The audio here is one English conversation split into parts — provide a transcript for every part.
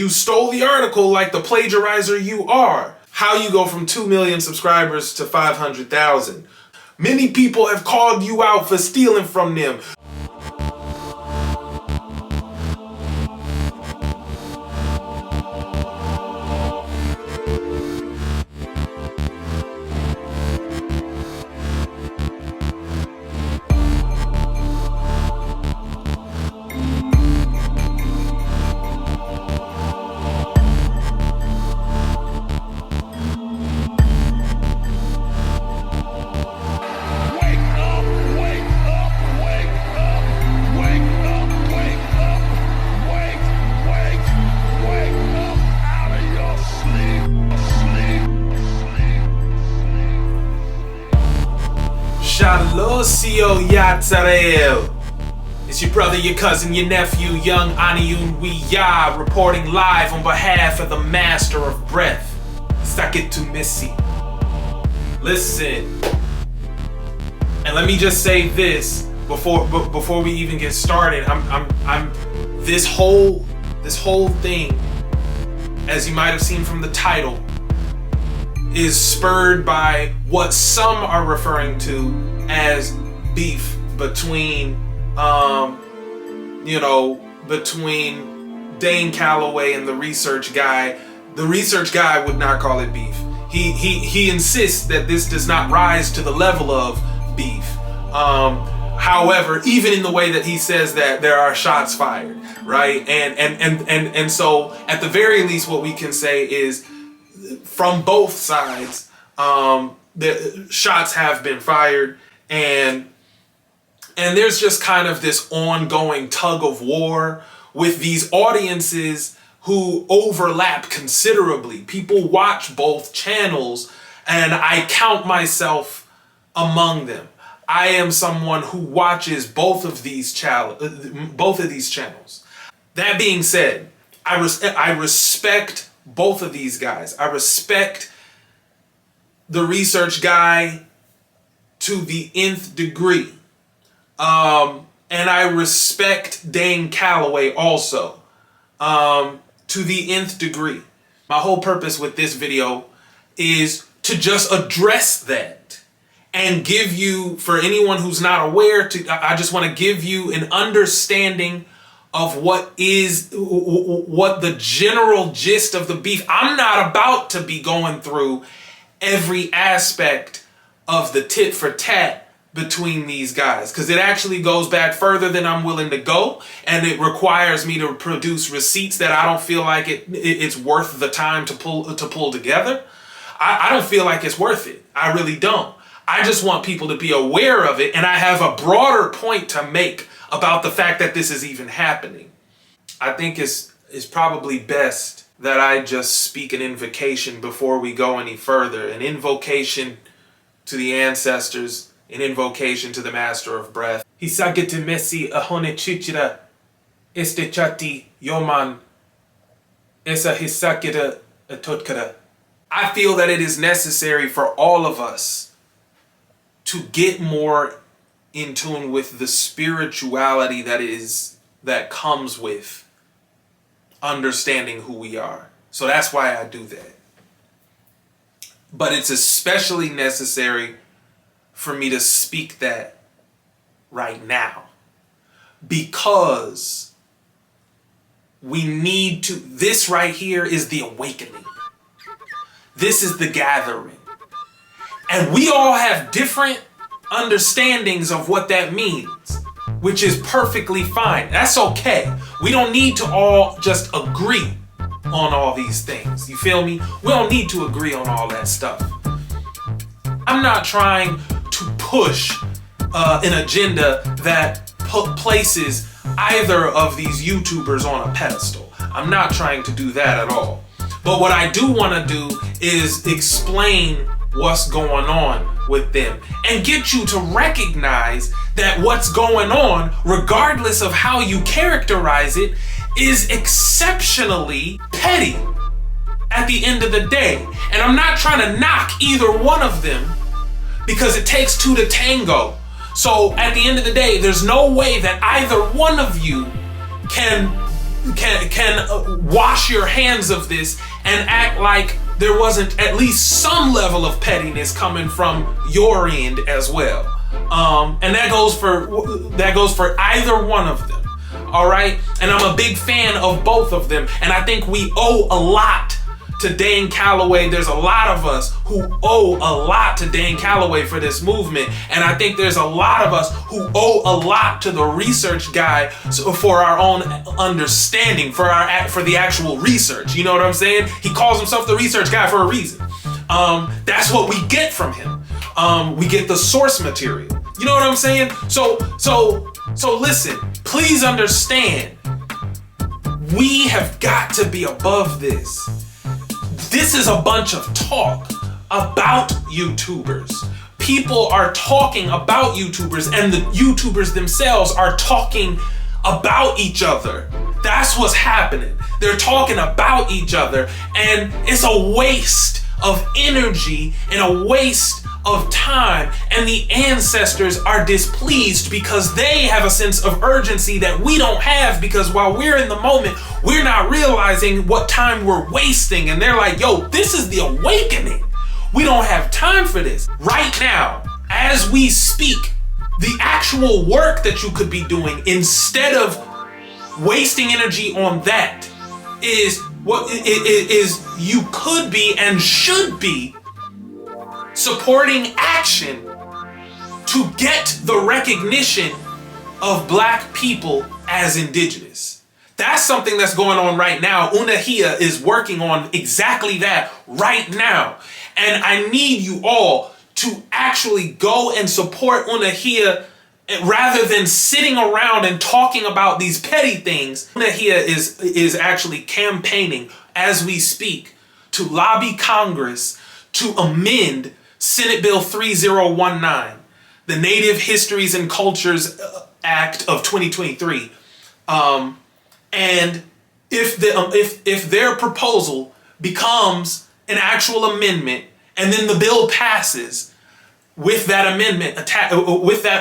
You stole the article like the plagiarizer you are. How you go from 2 million subscribers to 500,000. Many people have called you out for stealing from them. Shalosio Yatzarel. It's your brother, your cousin, your nephew, young Unehiya, reporting live on behalf of the master of breath, Sakitumisi. Listen, and let me just say this before we even get started. I'm this whole thing, as you might have seen from the title, is spurred by what some are referring to as beef between Dane Calloway and the research guy. The research guy would not call it beef. He insists that this does not rise to the level of beef. However, even in the way that he says that, there are shots fired, right? And so at the very least, what we can say is, from both sides, the shots have been fired, and there's just kind of this ongoing tug of war with these audiences who overlap considerably. People watch both channels, and I count myself among them. I am someone who watches both of these channels. That being said, I respect both of these guys. I respect the research guy to the nth degree. And I respect Dane Calloway also to the nth degree. My whole purpose with this video is to just address that and give you, for anyone who's not aware, I just want to give you an understanding of what the general gist of the beef. I'm not about to be going through every aspect of the tit for tat between these guys, because it actually goes back further than I'm willing to go, and it requires me to produce receipts that I don't feel like it's worth the time to pull together. I don't feel like it's worth it. I really don't. I just want people to be aware of it, and I have a broader point to make about the fact that this is even happening. I think it's probably best that I just speak an invocation before we go any further. An invocation to the ancestors, an invocation to the master of breath. Hisagetemesi ahone chichira este chati yoman esa hisakira atotkara. I feel that it is necessary for all of us to get more in tune with the spirituality that comes with understanding who we are. So that's why I do that. But it's especially necessary for me to speak that right now, because we need to. This right here is the awakening. This is the gathering. And we all have different understandings of what that means, which is perfectly fine. That's okay. We don't need to all just agree on all these things. You feel me? We don't need to agree on all that stuff. I'm not trying to push an agenda that places either of these YouTubers on a pedestal. I'm not trying to do that at all. But what I do want to do is explain what's going on with them and get you to recognize that what's going on, regardless of how you characterize it, is exceptionally petty at the end of the day. And I'm not trying to knock either one of them, because it takes two to tango. So at the end of the day, there's no way that either one of you can wash your hands of this and act like there wasn't at least some level of pettiness coming from your end as well. And that goes for either one of them. All right. And I'm a big fan of both of them. And I think we owe a lot to Dane Calloway. There's a lot of us who owe a lot to Dane Calloway for this movement. And I think there's a lot of us who owe a lot to the research guy for our own understanding, for the actual research. You know what I'm saying? He calls himself the research guy for a reason. That's what we get from him. We get the source material. You know what I'm saying? So listen, please understand, we have got to be above this. This is a bunch of talk about YouTubers. People are talking about YouTubers, and the YouTubers themselves are talking about each other. That's what's happening. They're talking about each other, and it's a waste of energy and a waste of time, and the ancestors are displeased because they have a sense of urgency that we don't have, because while we're in the moment, we're not realizing what time we're wasting, and they're like, yo, this is the awakening. We don't have time for this. Right now, as we speak, the actual work that you could be doing, instead of wasting energy on that, is what it is you could be and should be supporting action to get the recognition of Black people as indigenous. That's something that's going on right now. Unehiya is working on exactly that right now. And I need you all to actually go and support Unehiya rather than sitting around and talking about these petty things. Unehiya is actually campaigning as we speak to lobby Congress to amend Senate Bill 3019, the Native Histories and Cultures Act of 2023. And if their proposal becomes an actual amendment, and then the bill passes with that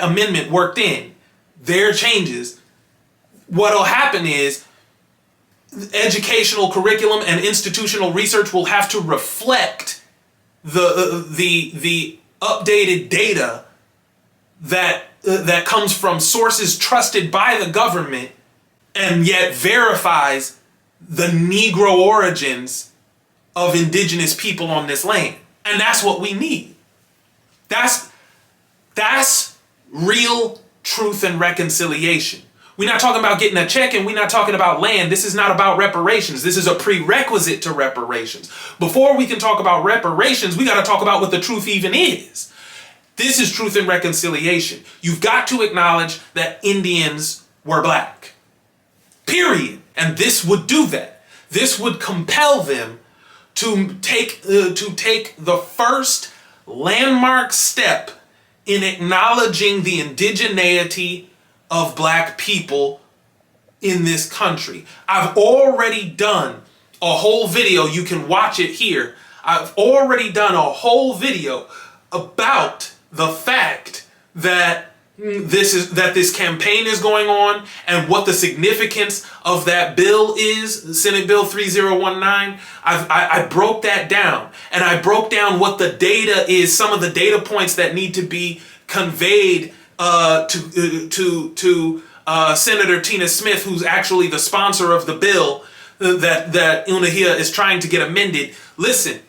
amendment worked in, their changes, what'll happen is educational curriculum and institutional research will have to reflect the updated data that comes from sources trusted by the government, and yet verifies the Negro origins of indigenous people on this land. And that's what we need. That's real truth and reconciliation. We're not talking about getting a check, and we're not talking about land. This is not about reparations. This is a prerequisite to reparations. Before we can talk about reparations, we got to talk about what the truth even is. This is truth and reconciliation. You've got to acknowledge that Indians were Black. Period. And this would do that. This would compel them to take the first landmark step in acknowledging the indigeneity of Black people in this country. I've already done a whole video. You can watch it here. I've already done a whole video about the fact that this campaign is going on and what the significance of that bill is, Senate Bill 3019. I broke that down, and I broke down what the data is, some of the data points that need to be conveyed to Senator Tina Smith, who's actually the sponsor of the bill that Unehiya is trying to get amended. Listen,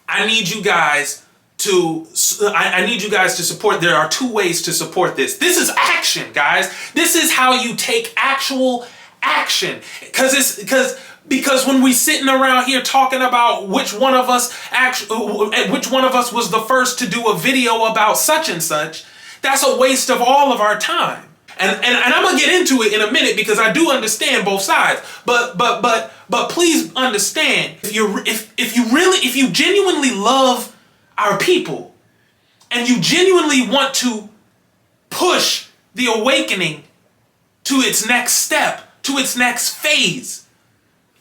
I need you guys to support. There are two ways to support this. This is action, guys. This is how you take actual action. Because when we sitting around here talking about which one of us was the first to do a video about such and such, that's a waste of all of our time. And I'm gonna get into it in a minute, because I do understand both sides. But please understand, if you genuinely love our people, and you genuinely want to push the awakening to its next step, to its next phase,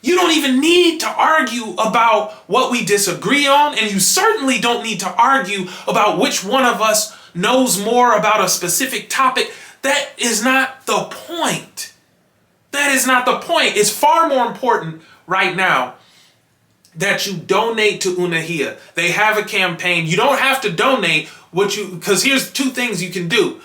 you don't even need to argue about what we disagree on, and you certainly don't need to argue about which one of us knows more about a specific topic. That is not the point. That is not the point. It's far more important right now that you donate to Unehiya. They have a campaign. You don't have to donate because here's two things you can do.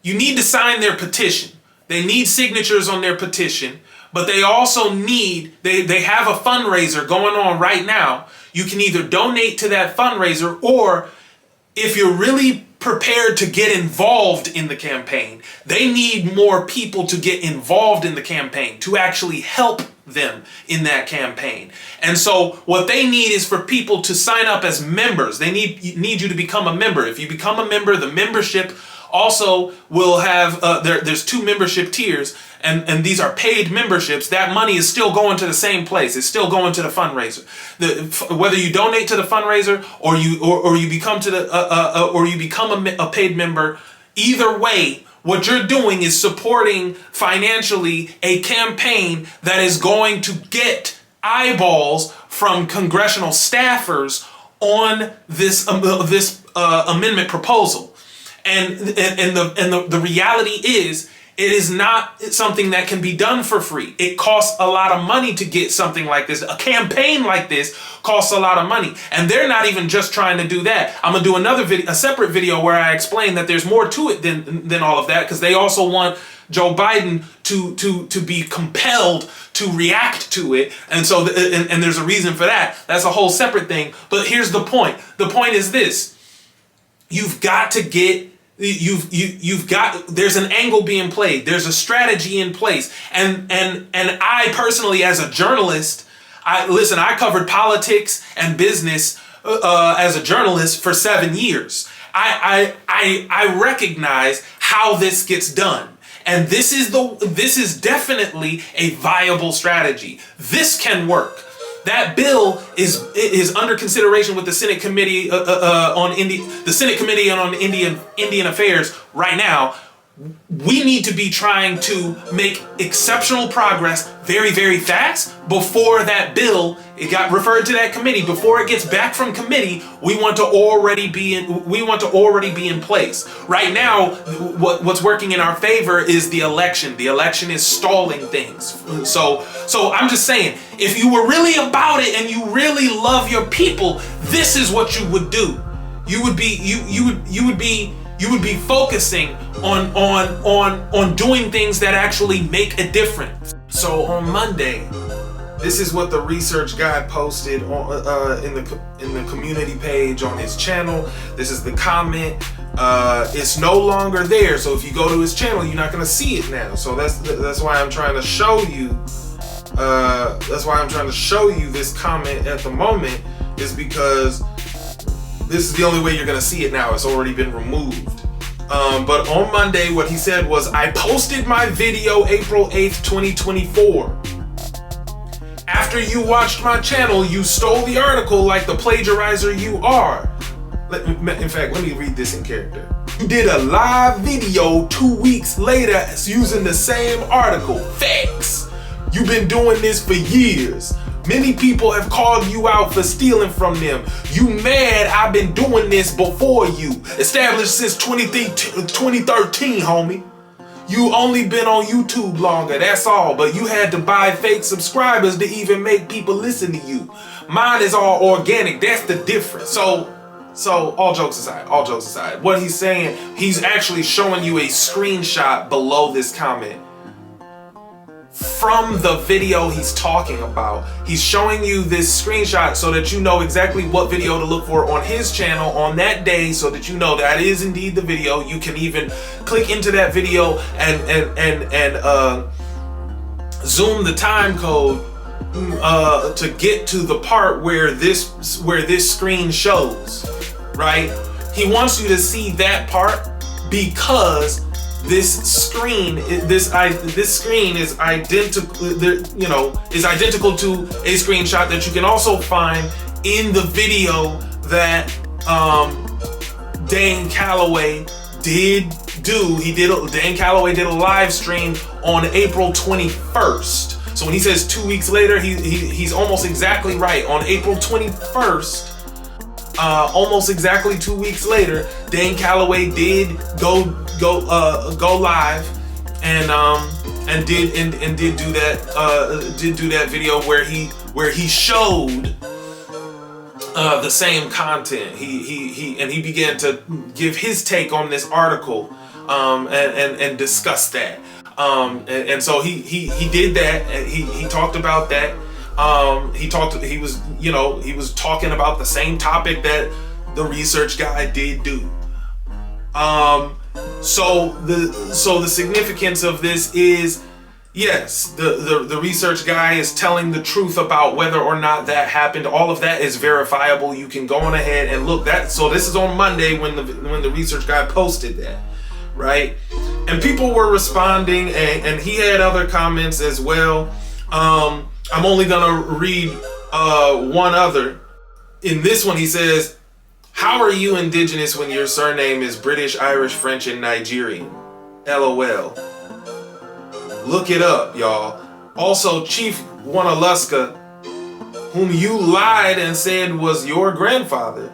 You need to sign their petition. They need signatures on their petition, but they also need, they have a fundraiser going on right now. You can either donate to that fundraiser, or if you're really prepared to get involved in the campaign, they need more people to get involved in the campaign, to actually help them in that campaign. And so what they need is for people to sign up as members. They need you to become a member. If you become a member, the membership also will have, there's 2 membership tiers, and these are paid memberships. That money is still going to the same place. It's still going to the fundraiser. Whether you donate to the fundraiser or you become a paid member, either way, what you're doing is supporting financially a campaign that is going to get eyeballs from congressional staffers on this amendment proposal. And the reality is, it is not something that can be done for free. It costs a lot of money to get something like this. A campaign like this costs a lot of money. And they're not even just trying to do that. I'm going to do another video, a separate video, where I explain that there's more to it than all of that, because they also want Joe Biden to be compelled to react to it. And so and there's a reason for that. That's a whole separate thing. But here's the point. The point is this. You've got to get there's an angle being played. There's a strategy in place. And I personally, as a journalist, I covered politics and business as a journalist for 7 years. I recognize how this gets done. And this is definitely a viable strategy. This can work. That bill is under consideration with the Senate Committee the Senate Committee on Indian Affairs right now. We need to be trying to make exceptional progress very, very fast before that bill, it got referred to that committee. Before it gets back from committee, we want to already be in place. Right now, what's working in our favor is the election. The election is stalling things. So I'm just saying, if you were really about it and you really love your people, this is what you would do. You would be focusing on doing things that actually make a difference. So on Monday, this is what the research guy posted on in the community page on his channel. This is the comment. It's no longer there. So if you go to his channel, you're not going to see it now. So that's why I'm trying to show you. That's why I'm trying to show you this comment at the moment, is because this is the only way you're going to see it now. It's already been removed. But on Monday, what he said was, I posted my video April 8th, 2024. After you watched my channel, you stole the article like the plagiarizer you are. In fact, let me read this in character. You did a live video 2 weeks later using the same article. Facts. You've been doing this for years. Many people have called you out for stealing from them. You mad I've been doing this before you. Established since 2013, homie. You only been on YouTube longer, that's all. But you had to buy fake subscribers to even make people listen to you. Mine is all organic, that's the difference. So all jokes aside, what he's saying, he's actually showing you a screenshot below this comment from the video he's talking about. He's showing you this screenshot so that you know exactly what video to look for on his channel on that day, so that you know that is indeed the video. You can even click into that video and zoom the time code to get to the part where this screen shows, right? He wants you to see that part because this screen is identical, is identical to a screenshot that you can also find in the video that Dane Calloway did do. Dane Calloway did a live stream on April 21st. So when he says 2 weeks later, he's almost exactly right. On April 21st, almost exactly 2 weeks later, Dane Calloway did go live, and and did do that video where he showed the same content. He began to give his take on this article and discuss that. And so he did that. And he talked about that. He was talking about the same topic that the research guy did do. So the significance of this is, yes, the research guy is telling the truth about whether or not that happened. All of that is verifiable. You can go on ahead and look that. So this is on Monday when the research guy posted that, right? And people were responding, and he had other comments as well. I'm only gonna read one other. In this one, he says, "How are you indigenous when your surname is British, Irish, French, and Nigerian? LOL." Look it up, y'all. Also, Chief Wanaluska, whom you lied and said was your grandfather,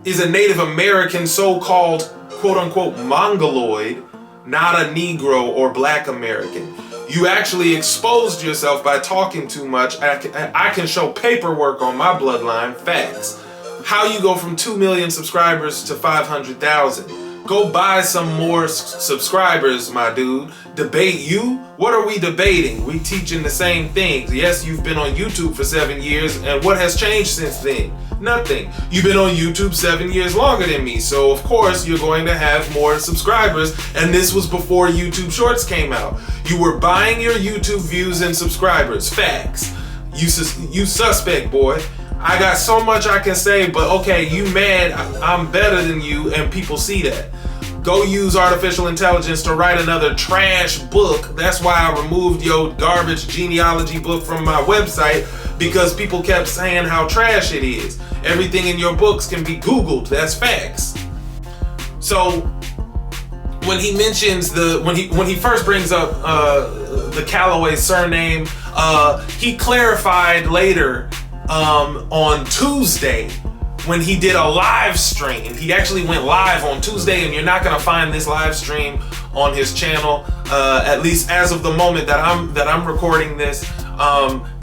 is a Native American so-called quote-unquote Mongoloid, not a Negro or Black American. You actually exposed yourself by talking too much. I can show paperwork on my bloodline, facts. How you go from 2 million subscribers to 500,000? Go buy some more subscribers, my dude. Debate you? What are we debating? We teaching the same things. Yes, you've been on YouTube for 7 years, and what has changed since then? Nothing. You've been on YouTube 7 years longer than me, so of course you're going to have more subscribers, and this was before YouTube Shorts came out. You were buying your YouTube views and subscribers. Facts. You suspect, boy. I got so much I can say, but okay, you mad I'm better than you, and people see that. Go use artificial intelligence to write another trash book. That's why I removed your garbage genealogy book from my website, because people kept saying how trash it is. Everything in your books can be Googled. That's facts. So when he mentions when he first brings up the Calloway surname, he clarified later on Tuesday when he did a live stream. He actually went live on Tuesday, and you're not gonna find this live stream on his channel, at least as of the moment that I'm recording this.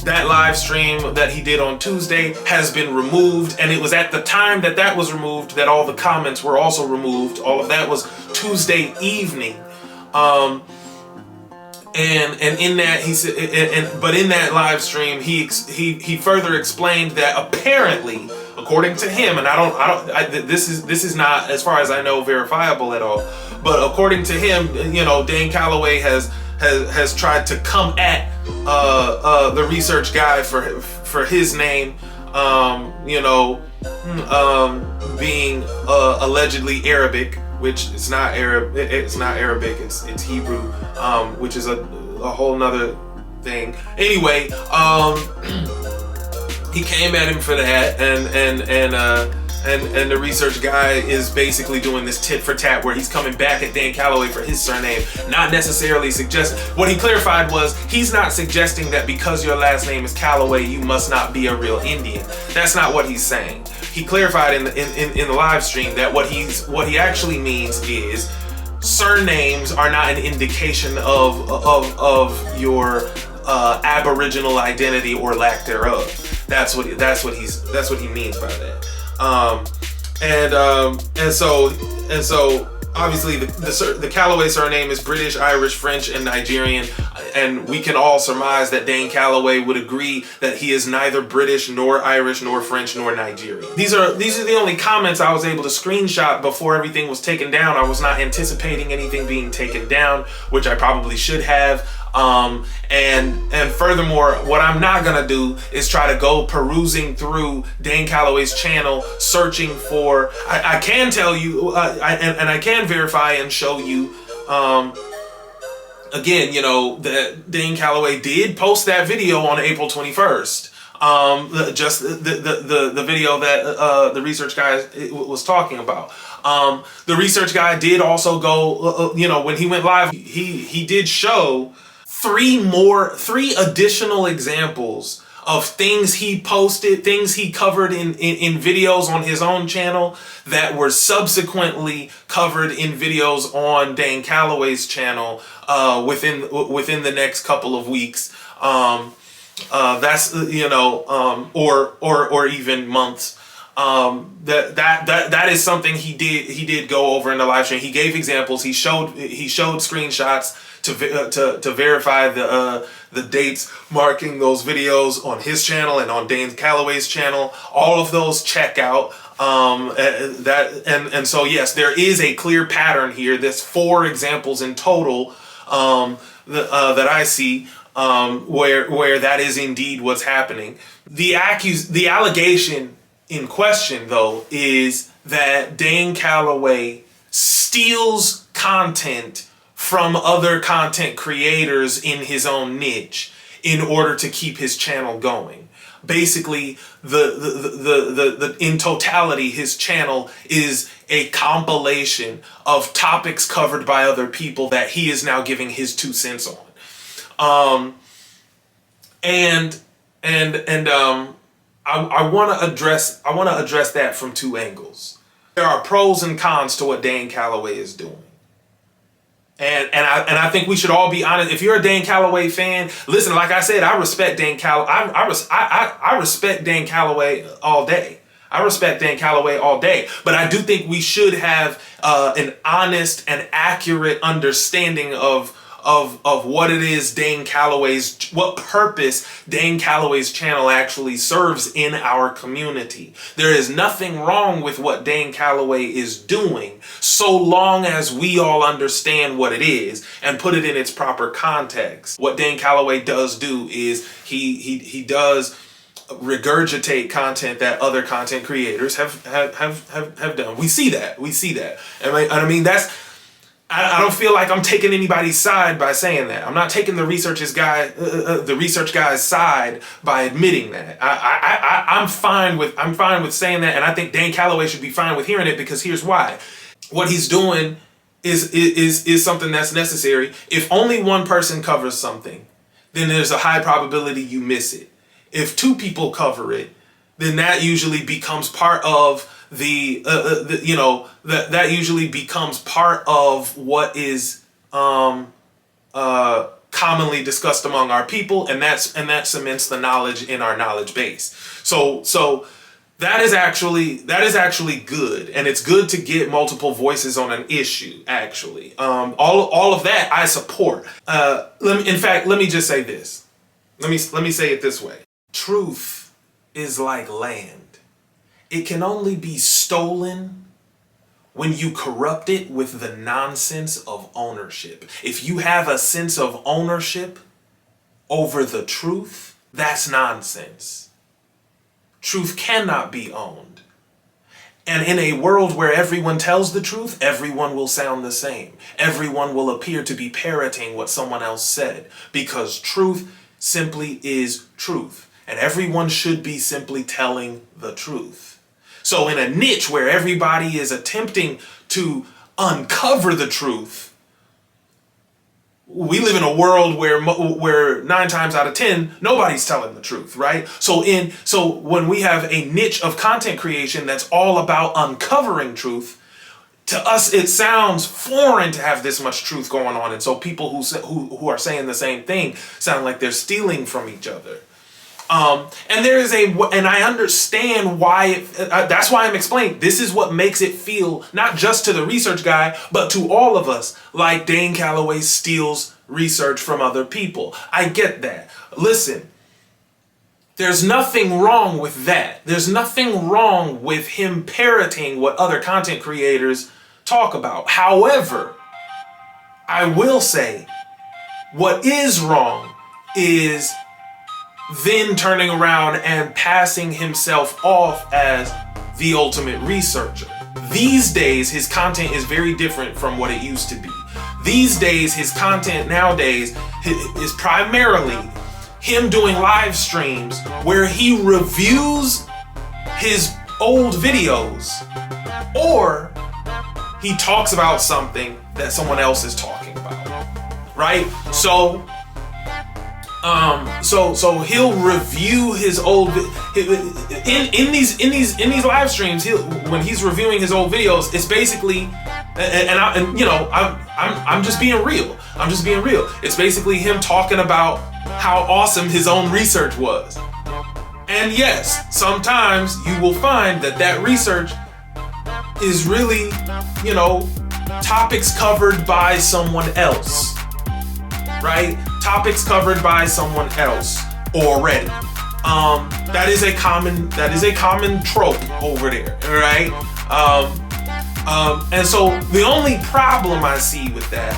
That live stream that he did on Tuesday has been removed, and it was at the time that was removed that all the comments were also removed. All of that was Tuesday evening. And in that he said, but in that live stream he further explained that apparently, according to him, and this is not, as far as I know, verifiable at all, but according to him, Dane Calloway has tried to come at the research guy for his name, being allegedly Arabic, which is not Arab. It's not Arabic. It's Hebrew, which is a whole nother thing. Anyway, he came at him for that, and the research guy is basically doing this tit for tat where he's coming back at Dane Calloway for his surname, not necessarily suggesting. What he clarified was he's not suggesting that because your last name is Calloway you must not be a real Indian. That's not what he's saying. He clarified in the live stream that what he actually means is surnames are not an indication of your aboriginal identity or lack thereof. That's what he means by that. And so obviously the Calloway surname is British, Irish, French, and Nigerian, and we can all surmise that Dane Calloway would agree that he is neither British nor Irish nor French nor Nigerian. These are the only comments I was able to screenshot before everything was taken down. I was not anticipating anything being taken down, which I probably should have. And furthermore, what I'm not gonna do is try to go perusing through Dane Calloway's channel, searching for. I can tell you, and I can verify and show you, again, that Dane Calloway did post that video on April 21st. Just the video that the research guy was talking about. The research guy did also go, when he went live, he did show three additional examples of things he posted, things he covered in videos on his own channel that were subsequently covered in videos on Dane Calloway's channel within the next couple of weeks. That's or even months. That is something he did go over in the live stream. He gave examples. He showed screenshots to verify the dates marking those videos on his channel and on Dane Calloway's channel. All of those check out. So yes, there is a clear pattern here. There's 4 examples in total that I see where that is indeed what's happening. The allegation in question, though, is that Dane Calloway steals content from other content creators in his own niche in order to keep his channel going. Basically, in totality, his channel is a compilation of topics covered by other people that he is now giving his 2 cents on. I want to address that from 2 angles. There are pros and cons to what Dane Calloway is doing. And I think we should all be honest. If you're a Dane Calloway fan, listen, like I said, I respect Dane Calloway. I respect Dane Calloway all day. I respect Dane Calloway all day. But I do think we should have an honest and accurate understanding of what it is what purpose Dane Calloway's channel actually serves in our community. There is nothing wrong with what Dane Calloway is doing so long as we all understand what it is and put it in its proper context. What Dane Calloway does do is he does regurgitate content that other content creators have done. We see that. I mean that's. I don't feel like I'm taking anybody's side by saying that. I'm not taking the research guy's side by admitting that. I'm fine with saying that, and I think Dane Calloway should be fine with hearing it, because here's why. What he's doing is something that's necessary. If only one person covers something, then there's a high probability you miss it. If 2 people cover it, then that usually becomes part of that usually becomes part of what is commonly discussed among our people, and that cements the knowledge in our knowledge base. So that is actually good, and it's good to get multiple voices on an issue. Actually, all of that I support. Let me just say this. Let me say it this way. Truth is like land. It can only be stolen when you corrupt it with the nonsense of ownership. If you have a sense of ownership over the truth, that's nonsense. Truth cannot be owned. And in a world where everyone tells the truth, everyone will sound the same. Everyone will appear to be parroting what someone else said, because truth simply is truth. And everyone should be simply telling the truth. So in a niche where everybody is attempting to uncover the truth, we live in a world where 9 times out of 10, nobody's telling the truth, right? So when we have a niche of content creation that's all about uncovering truth, to us it sounds foreign to have this much truth going on. And so people who are saying the same thing sound like they're stealing from each other. And I understand why, that's why I'm explaining, this is what makes it feel, not just to the research guy, but to all of us, like Dane Calloway steals research from other people. I get that. Listen, there's nothing wrong with that. There's nothing wrong with him parroting what other content creators talk about. However, I will say, what is wrong is then turning around and passing himself off as the ultimate researcher. These days, his content is very different from what it used to be. These days, his content nowadays is primarily him doing live streams where he reviews his old videos, or he talks about something that someone else is talking about, right? So So he'll review his old in these live streams. When he's reviewing his old videos, it's basically, I'm just being real. I'm just being real. It's basically him talking about how awesome his own research was. And yes, sometimes you will find that research is really, topics covered by someone else, right? Topics covered by someone else already. That is a common trope over there, right? And so the only problem I see with that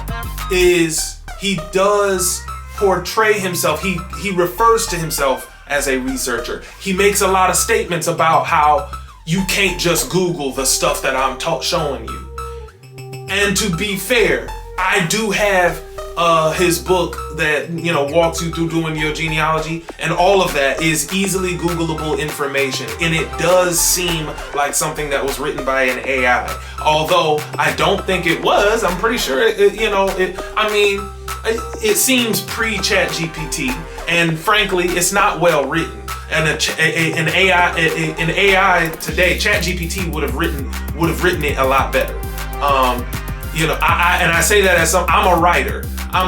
is he does portray himself. He refers to himself as a researcher. He makes a lot of statements about how you can't just Google the stuff that I'm showing you. And to be fair, I do have his book that walks you through doing your genealogy, and all of that is easily Googleable information, and it does seem like something that was written by an AI. Although I don't think it was. I'm pretty sure it seems pre-ChatGPT, and frankly, it's not well written. And an AI today, ChatGPT would have written it a lot better. I say that as I'm a writer. I'm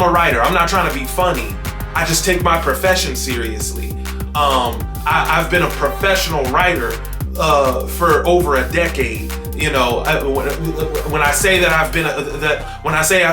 not trying to be funny. I just take my profession seriously. I've been a professional writer for over a decade. When I say that I've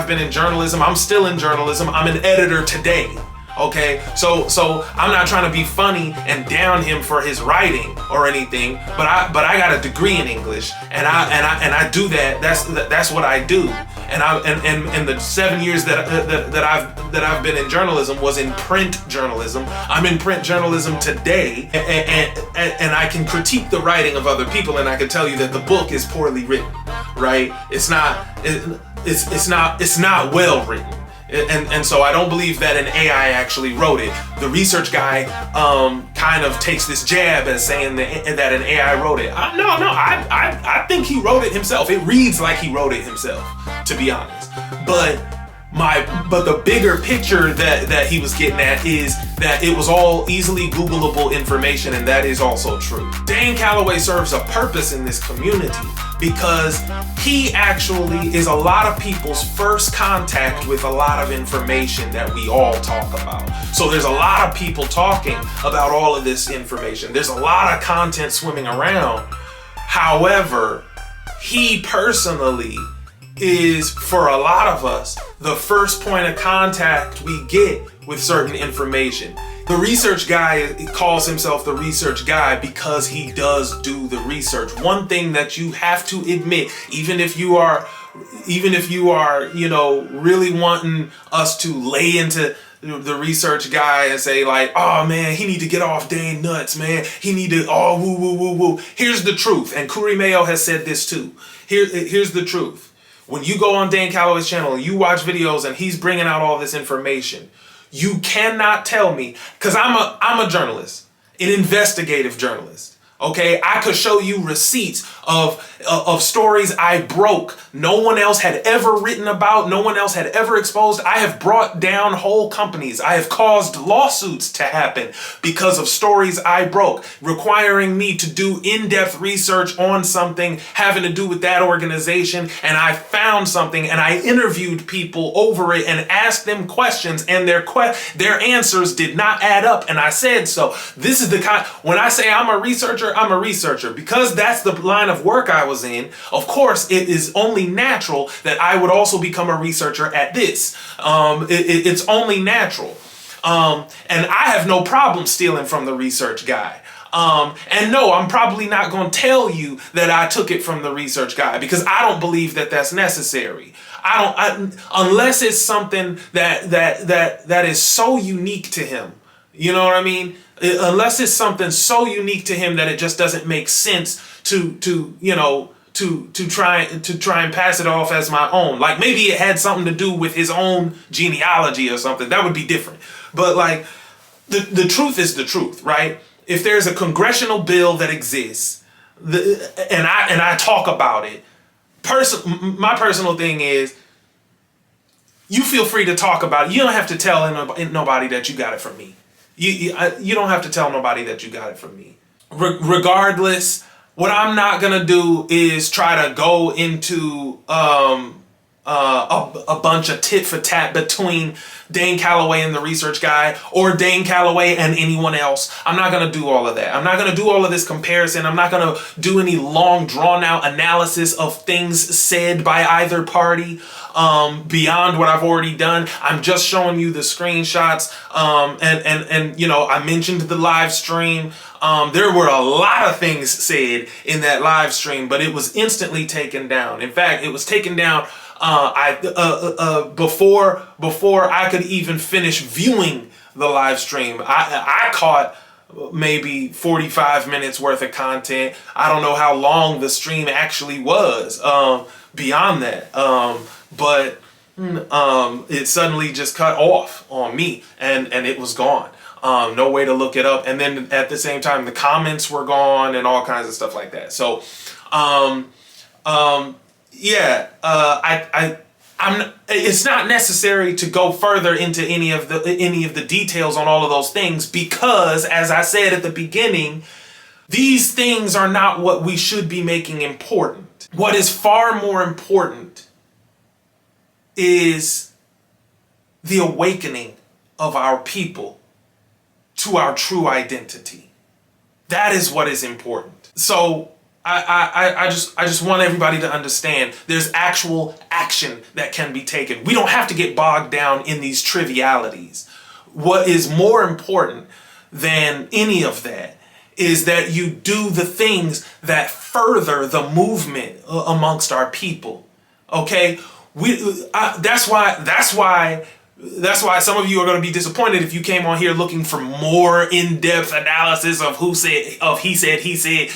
been in journalism, I'm still in journalism. I'm an editor today. Okay, so I'm not trying to be funny and down him for his writing or anything, but I got a degree in English, and I do that. That's what I do. And the 7 years that I've been in journalism was in print journalism. I'm in print journalism today, and I can critique the writing of other people, and I can tell you that the book is poorly written, right? It's not well written. And so I don't believe that an AI actually wrote it. The research guy kind of takes this jab as saying that an AI wrote it. I think he wrote it himself. It reads like he wrote it himself, to be honest. But the bigger picture that he was getting at is that it was all easily Googleable information, and that is also true. Dane Calloway serves a purpose in this community because he actually is a lot of people's first contact with a lot of information that we all talk about. So there's a lot of people talking about all of this information. There's a lot of content swimming around. However, he personally is, for a lot of us, the first point of contact we get with certain information. The research guy calls himself the research guy because he does do the research. One thing that you have to admit, even if you are, really wanting us to lay into the research guy and say like, oh man, he need to get off Dane nuts, man. He need to, woo, woo, woo, woo. Here's the truth, and Kuri Mayo has said this too. Here's the truth. When you go on Dane Calloway's channel and you watch videos and he's bringing out all this information, you cannot tell me, because I'm a journalist, an investigative journalist. Okay, I could show you receipts of stories I broke. No one else had ever written about. No one else had ever exposed. I have brought down whole companies. I have caused lawsuits to happen because of stories I broke, requiring me to do in-depth research on something having to do with that organization. And I found something and I interviewed people over it and asked them questions, and their answers did not add up. And I said so. This is the kind, when I say I'm a researcher because that's the line of work I was in. Of course, it is only natural that I would also become a researcher at this. It's only natural. And I have no problem stealing from the research guy. And no, I'm probably not going to tell you that I took it from the research guy because I don't believe that that's necessary. Unless it's something that is so unique to him. You know what I mean? Unless it's something so unique to him that it just doesn't make sense to try and pass it off as my own. Like maybe it had something to do with his own genealogy or something. That would be different. But like the truth is the truth, right? If there's a congressional bill that exists, and I talk about it, my personal thing is, you feel free to talk about it. You don't have to tell nobody that you got it from me. You don't have to tell nobody that you got it from me. Regardless, what I'm not gonna do is try to go into a bunch of tit for tat between Dane Calloway and the research guy, or Dane Calloway and anyone else. I'm not going to do all of that. I'm not going to do all of this comparison. I'm not going to do any long drawn out analysis of things said by either party beyond what I've already done. I'm just showing you the screenshots. And you know, I mentioned the live stream. There were a lot of things said in that live stream, but it was instantly taken down. In fact, it was taken down before I could even finish viewing the live stream. I caught maybe 45 minutes worth of content. I don't know how long the stream actually was beyond that, but it suddenly just cut off on me, and it was gone. No way to look it up, and then at the same time the comments were gone and all kinds of stuff like that. So yeah, it's not necessary to go further into any of the details on all of those things, because, as I said at the beginning, these things are not what we should be making important. What is far more important is the awakening of our people to our true identity. That is what is important. So I just want everybody to understand there's actual action that can be taken. We don't have to get bogged down in these trivialities. What is more important than any of that is that you do the things that further the movement amongst our people. Okay? That's why some of you are going to be disappointed if you came on here looking for more in-depth analysis of he said.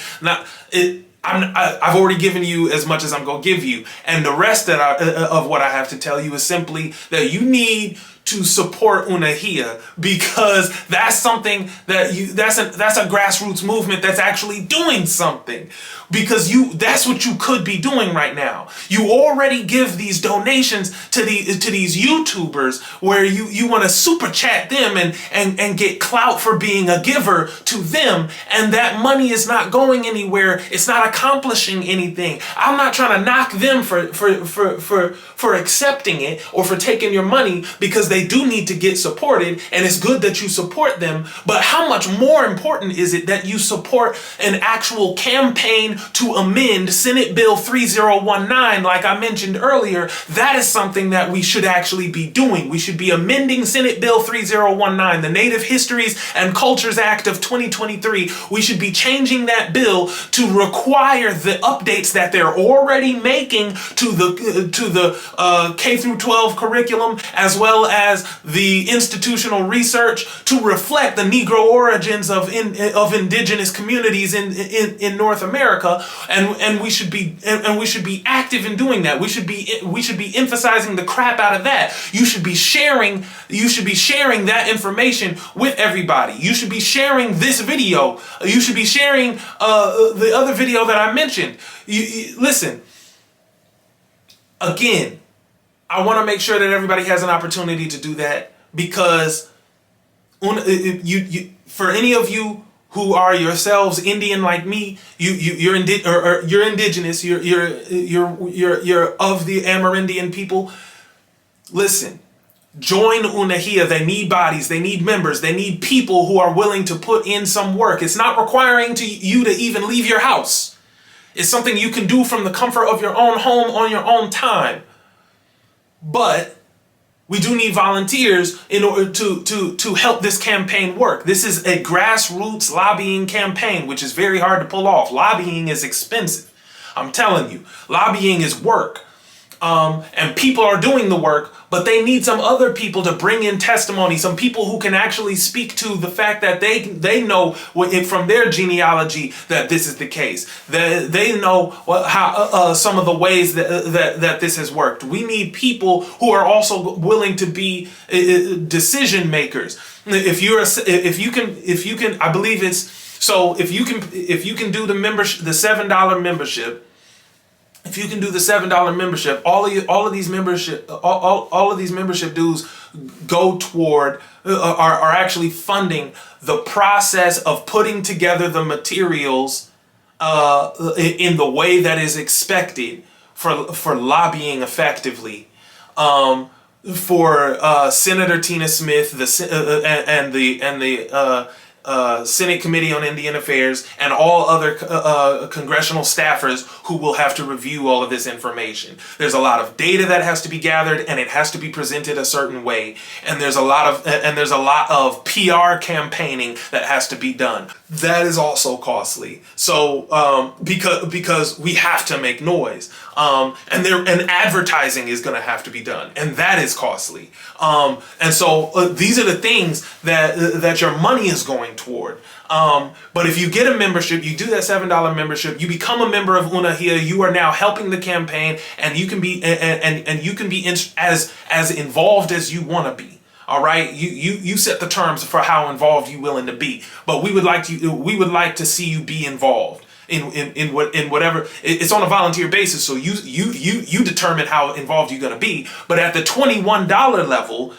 I've already given you as much as I'm going to give you, and the rest of what I have to tell you is simply that you need to support Unehiya, because that's something that's a grassroots movement that's actually doing something. Because that's what you could be doing right now. You already give these donations to these YouTubers where you want to super chat them and get clout for being a giver to them, and that money is not going anywhere. It's not accomplishing anything. I'm not trying to knock them for accepting it or for taking your money, because they do need to get supported, and it's good that you support them. But how much more important is it that you support an actual campaign to amend Senate Bill 3019, like I mentioned earlier? That is something that we should actually be doing. We should be amending Senate Bill 3019, the Native Histories and Cultures Act of 2023. We should be changing that bill to require the updates that they're already making to the K through 12 curriculum, as well as the institutional research, to reflect the Negro origins of indigenous communities in North America. And we should be active in doing that. We should be emphasizing the crap out of that. You should be sharing that information with everybody. You should be sharing this video. You should be sharing the other video that I mentioned. Listen, again, I want to make sure that everybody has an opportunity to do that, because for any of you who are yourselves Indian like me, you're indigenous, you're of the Amerindian people. Listen, join Unehiya. They need bodies, they need members, they need people who are willing to put in some work. It's not requiring you to even leave your house. It's something you can do from the comfort of your own home on your own time. But we do need volunteers in order to help this campaign work. This is a grassroots lobbying campaign, which is very hard to pull off. Lobbying is expensive. I'm telling you, lobbying is work. And people are doing the work, but they need some other people to bring in testimony, some people who can actually speak to the fact that they know from their genealogy that this is the case. That they know how some of the ways that this has worked. We need people who are also willing to be decision makers. If you can, I believe it's so. If you can do the $7 membership. if you can do the $7 membership, all of these membership dues go toward are actually funding the process of putting together the materials in the way that is expected for lobbying effectively. For Senator Tina Smith, and the Senate Committee on Indian Affairs, and all other congressional staffers who will have to review all of this information. There's a lot of data that has to be gathered, and it has to be presented a certain way. And there's a lot of PR campaigning that has to be done. That is also costly. So because we have to make noise, and advertising is going to have to be done, and that is costly. And so these are the things that your money is going toward. But if you get a membership, you do that $7 membership, you become a member of Unehiya, you are now helping the campaign, and you can be and you can be as involved as you want to be. All right, you set the terms for how involved you're willing to be, but we would like to see you be involved in whatever. It's on a volunteer basis, so you determine how involved you're gonna be. But at the $21 level,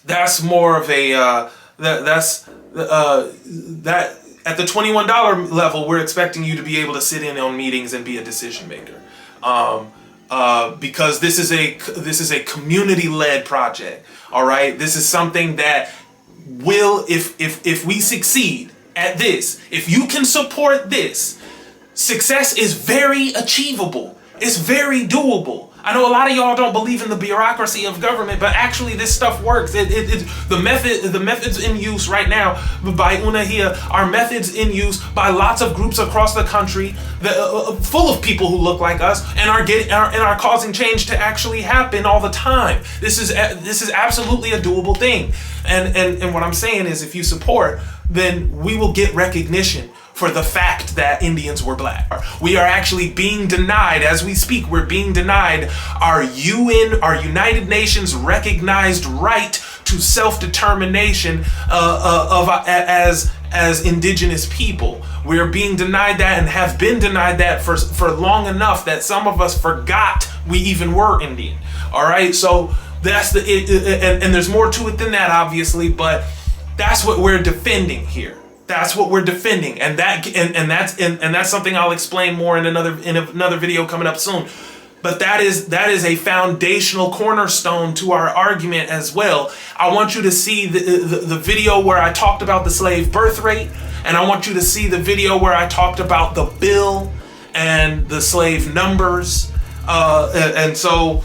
that's more of a that at the $21 level, we're expecting you to be able to sit in on meetings and be a decision maker. Because this is a community-led project. All right, this is something that will, if we succeed at this, if you can support this, success is very achievable. It's very doable. I know a lot of y'all don't believe in the bureaucracy of government, but actually this stuff works. The methods in use right now by Unehiya are methods in use by lots of groups across the country that full of people who look like us and are causing change to actually happen all the time. This is absolutely a doable thing. And what I'm saying is, if you support, then we will get recognition for the fact that Indians were black. We are actually being denied, as we speak, we're being denied our United Nations recognized right to self-determination as indigenous people. We're being denied that, and have been denied that for long enough that some of us forgot we even were Indian. All right, so that's and there's more to it than that, obviously, but that's what we're defending here. That's what we're defending, and that's something I'll explain more in another video coming up soon. But that is a foundational cornerstone to our argument as well. I want you to see the video where I talked about the slave birth rate, and I want you to see the video where I talked about the bill and the slave numbers, and so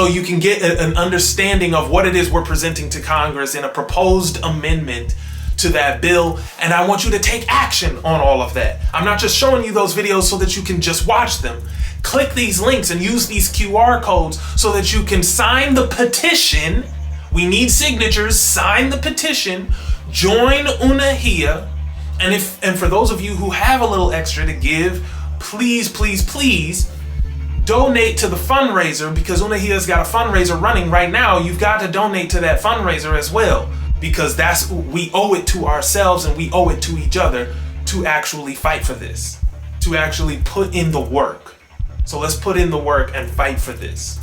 you can get an understanding of what it is we're presenting to Congress in a proposed amendment to that bill. And I want you to take action on all of that. I'm not just showing you those videos so that you can just watch them. Click these links and use these QR codes so that you can sign the petition. We need signatures. Sign the petition. Join Unehiya. And for those of you who have a little extra to give, please, please, please donate to the fundraiser, because Unehiya's got a fundraiser running right now. You've got to donate to that fundraiser as well, because we owe it to ourselves and we owe it to each other to actually fight for this, to actually put in the work. So let's put in the work and fight for this.